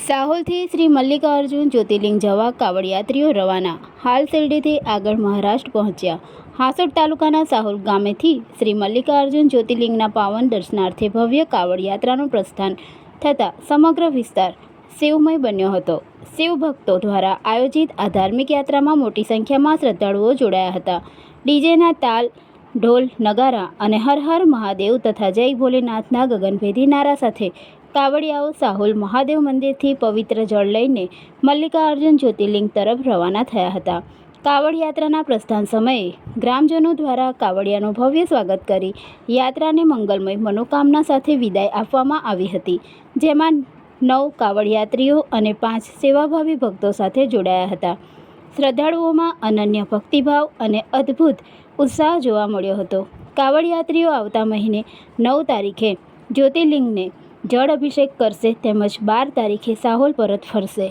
સાહોલથી શ્રી મલ્લિકાર્જુન જ્યોતિર્લિંગ જવા કાવડયાત્રીઓ રવાના. હાલ શિરડીથી આગળ મહારાષ્ટ્ર પહોંચ્યા. હાસોટ તાલુકાના સાહોલ ગામેથી શ્રી મલ્લિકાર્જુન જ્યોતિર્લિંગના પાવન દર્શનાર્થે ભવ્ય કાવડ યાત્રાનું પ્રસ્થાન થતાં સમગ્ર વિસ્તાર શિવમય બન્યો હતો. શિવ ભક્તો દ્વારા આયોજિત આ ધાર્મિક યાત્રામાં મોટી સંખ્યામાં શ્રદ્ધાળુઓ જોડાયા હતા. ડીજેના તાલ, ઢોલ, નગારા અને હર હર મહાદેવ તથા જય ભોલેનાથના ગગનભેદી નારા સાથે કાવડિયાઓ સાહોલ મહાદેવ મંદિરથી પવિત્ર જળ લઈને મલ્લિકાર્જુન જ્યોતિર્લિંગ તરફ રવાના થયા હતા. કાવડ યાત્રાના પ્રસ્થાન સમયે ગ્રામજનો દ્વારા કાવડિયાનું ભવ્ય સ્વાગત કરી યાત્રાને મંગલમય મનોકામના સાથે વિદાય આપવામાં આવી હતી, જેમાં 9 કાવડયાત્રીઓ અને 5 સેવાભાવી ભક્તો સાથે જોડાયા હતા. શ્રદ્ધાળુઓમાં અનન્ય ભક્તિભાવ અને અદ્ભુત ઉત્સાહ જોવા મળ્યો હતો. કાવડયાત્રીઓ આવતા મહિને 9 તારીખે જ્યોતિર્લિંગને જળ અભિષેક કરશે તેમજ 12 તારીખે સાહોલ પરત ફરશે.